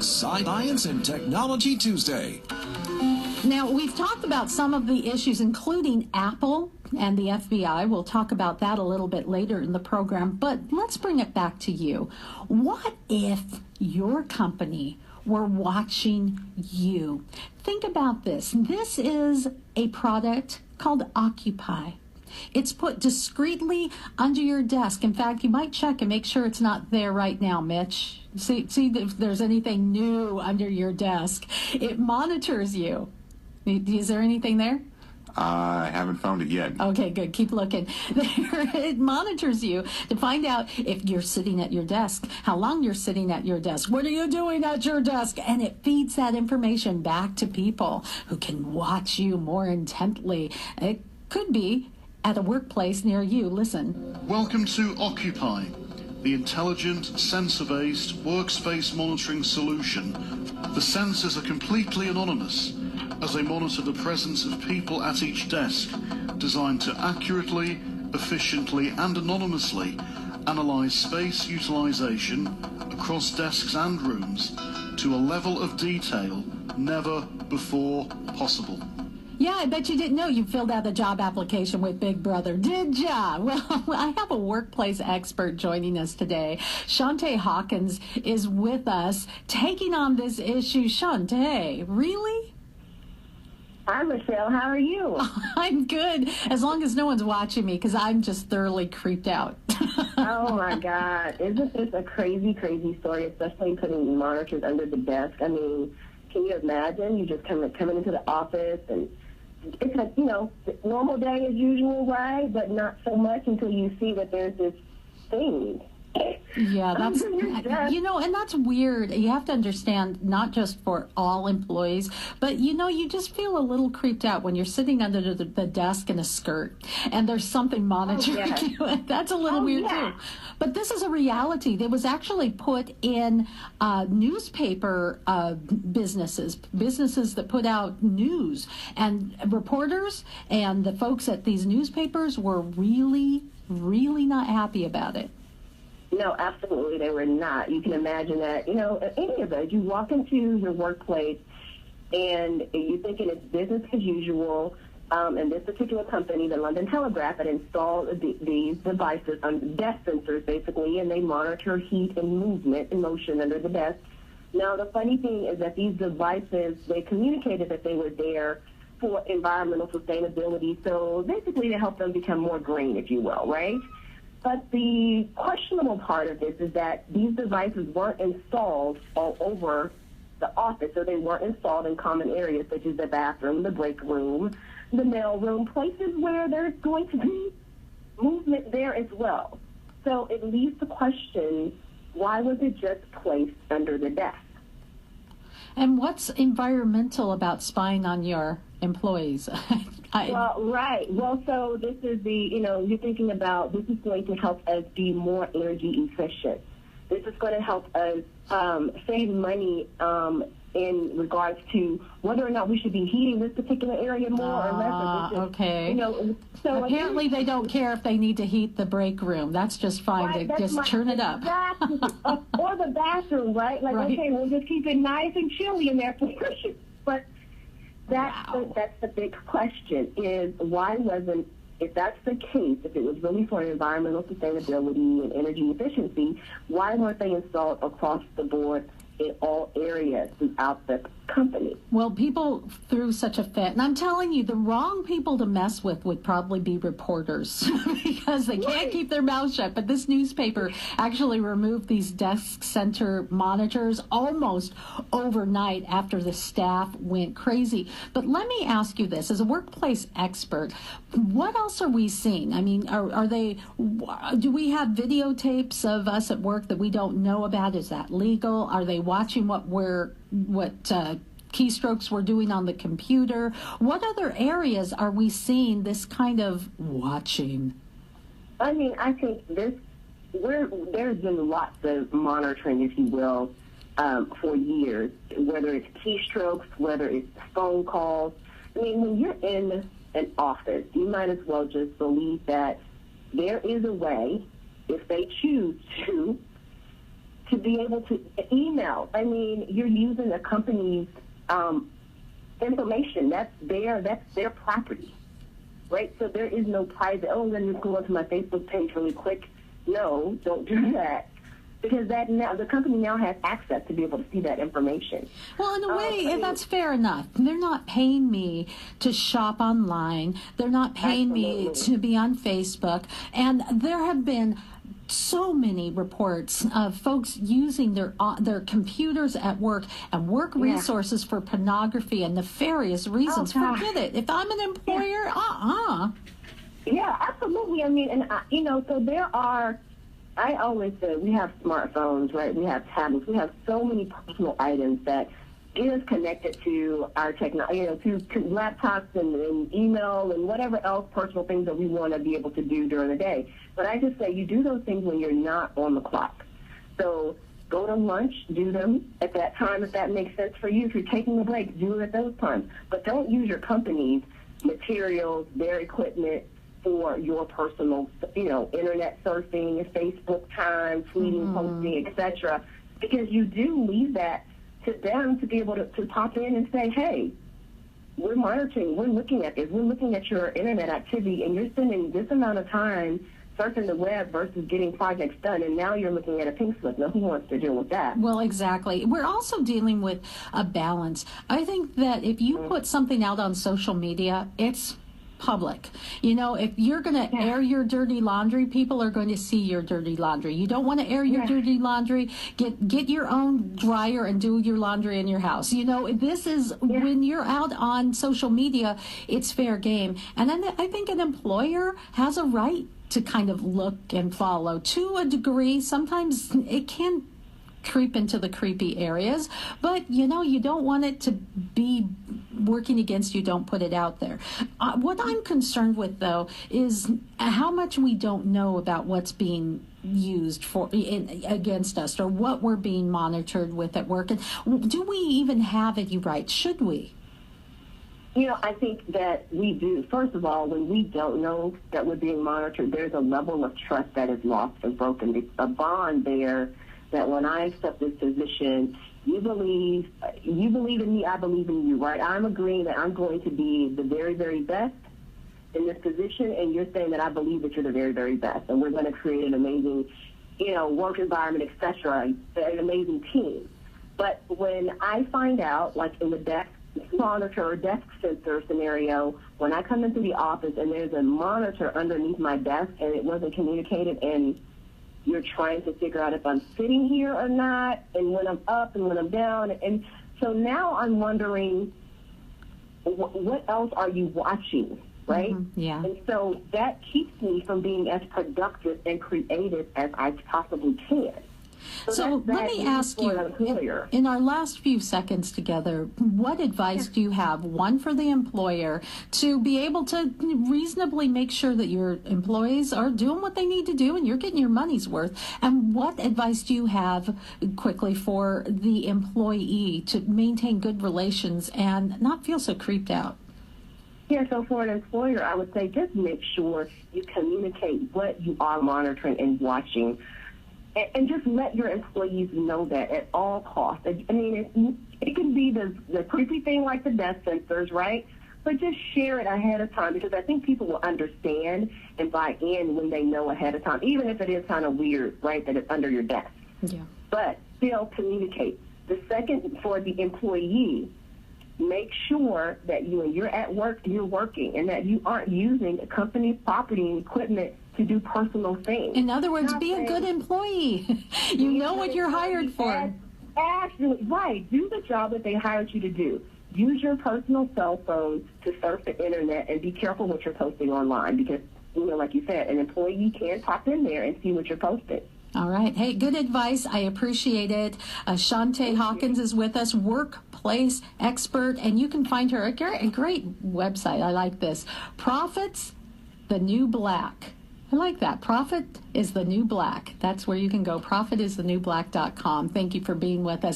Science and Technology Tuesday. Now, we've talked about some of the issues, including Apple and the FBI. We'll talk about that a little bit later in the program, but let's bring it back to you. What if your company were watching you? Think about this. This is a product called Occupy. It's put discreetly under your desk. In fact, you might check and make sure it's not there right now, Mitch. See if there's anything new under your desk. It monitors you. Is there anything there? I haven't found it yet. Okay, good. Keep looking. It monitors you to find out if you're sitting at your desk, how long you're sitting at your desk, what are you doing at your desk, and it feeds that information back to people who can watch you more intently. It could be at a workplace near you. Listen. Welcome to Occupy, the intelligent, sensor-based workspace monitoring solution. The sensors are completely anonymous as they monitor the presence of people at each desk, designed to accurately, efficiently, and anonymously analyze space utilization across desks and rooms to a level of detail never before possible. Yeah, I bet you didn't know you filled out a job application with Big Brother, did ya? Well, I have a workplace expert joining us today. Shontaye Hawkins is with us, taking on this issue. Shontaye, really? Hi, Michelle. How are you? I'm good, as long as no one's watching me, because I'm just thoroughly creeped out. Oh, my God. Isn't this a crazy, crazy story, especially putting monitors under the desk? I mean, can you imagine? You just coming into the office, and it's a, normal day as usual, right? But not so much until you see that there's this thing. Yeah, that's, and that's weird. You have to understand, not just for all employees, but, you just feel a little creeped out when you're sitting under the desk in a skirt and there's something monitoring you. That's a little weird, too. But this is a reality that was actually put in newspaper businesses that put out news. And reporters and the folks at these newspapers were really, really not happy about it. No, absolutely, they were not. You can imagine that, any of us, you walk into your workplace and you're thinking it's business as usual. And this particular company, the London Telegraph, had installed these devices on desk sensors, basically, and they monitor heat and movement and motion under the desk. Now, the funny thing is that these devices, they communicated that they were there for environmental sustainability, so basically to help them become more green, if you will, right? But the questionable part of this is that these devices weren't installed all over the office, so they weren't installed in common areas such as the bathroom, the break room, the mail room, places where there's going to be movement there as well. So it leaves the question, why was it just placed under the desk? And what's environmental about spying on your employees? Well, right. Well, so this is you're thinking about this is going to help us be more energy efficient. This is going to help us save money in regards to whether or not we should be heating this particular area more or less. Okay. So apparently they don't care if they need to heat the break room. That's just fine. Right, just turn it up. Exactly. Or the bathroom, right? Like, right. Okay, we'll just keep it nice and chilly in there for you. But that's the big question is why wasn't, if that's the case, if it was really for environmental sustainability and energy efficiency, why weren't they installed across the board in all areas throughout the company? Well, people threw such a fit. And I'm telling you, the wrong people to mess with would probably be reporters because they can't keep their mouths shut. But this newspaper actually removed these desk center monitors almost overnight after the staff went crazy. But let me ask you this, as a workplace expert, what else are we seeing? I mean, do we have videotapes of us at work that we don't know about? Is that legal? Are they watching what keystrokes we're doing on the computer? What other areas are we seeing this kind of watching? I mean, I think there's been lots of monitoring, if you will, for years, whether it's keystrokes, whether it's phone calls. I mean, when you're in an office, you might as well just believe that there is a way, if they choose to to be able to email. I mean, you're using a company's information. That's their property, right? So there is no private, oh, let me just go onto my Facebook page really quick. No, don't do that. Because that now the company now has access to be able to see that information. Well, in a way, that's fair enough. They're not paying me to shop online. They're not paying me to be on Facebook. And there have been so many reports of folks using their computers at work and work resources for pornography and nefarious reasons. Forget it. If I'm an employer, Yeah, absolutely. I mean, and so there are. I always say we have smartphones, right? We have tablets. We have so many personal items that get us connected to our technology, to laptops and email and whatever else personal things that we want to be able to do during the day. But I just say you do those things when you're not on the clock. So go to lunch, do them at that time if that makes sense for you. If you're taking a break, do it at those times. But don't use your company's materials, their equipment, for your personal, internet surfing, Facebook time, tweeting, posting, etc. Because you do leave that to them to be able to pop in and say, hey, we're monitoring, we're looking at this, we're looking at your internet activity, and you're spending this amount of time surfing the web versus getting projects done, and now you're looking at a pink slip. Now, who wants to deal with that? Well, exactly. We're also dealing with a balance. I think that if you put something out on social media, it's public. If you're going to air your dirty laundry, people are going to see your dirty laundry. You don't want to air your dirty laundry, get your own dryer and do your laundry in your house. This is when you're out on social media, it's fair game. And then I think an employer has a right to kind of look and follow to a degree. Sometimes it can creep into the creepy areas, but you don't want it to be working against you. Don't put it out there. What I'm concerned with, though, is how much we don't know about what's being used against us, or what we're being monitored with at work. And do we even have any rights? Should we? I think that we do. First of all, when we don't know that we're being monitored, there's a level of trust that is lost and broken. It's a bond there that when I accept this position, you believe in me, I believe in you, right? I'm agreeing that I'm going to be the very, very best in this position, and you're saying that I believe that you're the very, very best, and we're going to create an amazing, work environment, etc., an amazing team. But when I find out, like in the desk monitor or desk sensor scenario, when I come into the office and there's a monitor underneath my desk and it wasn't communicated, and you're trying to figure out if I'm sitting here or not, and when I'm up and when I'm down. And so now I'm wondering, what else are you watching, right? Yeah. And so that keeps me from being as productive and creative as I possibly can. So let me ask you, in our last few seconds together, what advice do you have, one for the employer, to be able to reasonably make sure that your employees are doing what they need to do and you're getting your money's worth? And what advice do you have, quickly, for the employee to maintain good relations and not feel so creeped out? Yeah, so for an employer, I would say just make sure you communicate what you are monitoring and watching. And just let your employees know that at all costs. I mean, it can be the creepy thing like the desk sensors, right? But just share it ahead of time, because I think people will understand and buy in when they know ahead of time, even if it is kind of weird, right, that it's under your desk. Yeah. But still communicate. The second, for the employee, make sure that when you're at work, you're working, and that you aren't using a company's property and equipment to do personal things. In other words, be a good employee. You know what you're hired for. Absolutely. Right. Do the job that they hired you to do. Use your personal cell phone to surf the internet, and be careful what you're posting online, because, like you said, an employee can pop in there and see what you're posting. All right. Hey, good advice. I appreciate it. Shontaye Hawkins is with us, workplace expert, and you can find her a great website. I like this. Profits, the New Black. I like that. Profit is the New Black. That's where you can go. Profitisthenewblack.com. Thank you for being with us.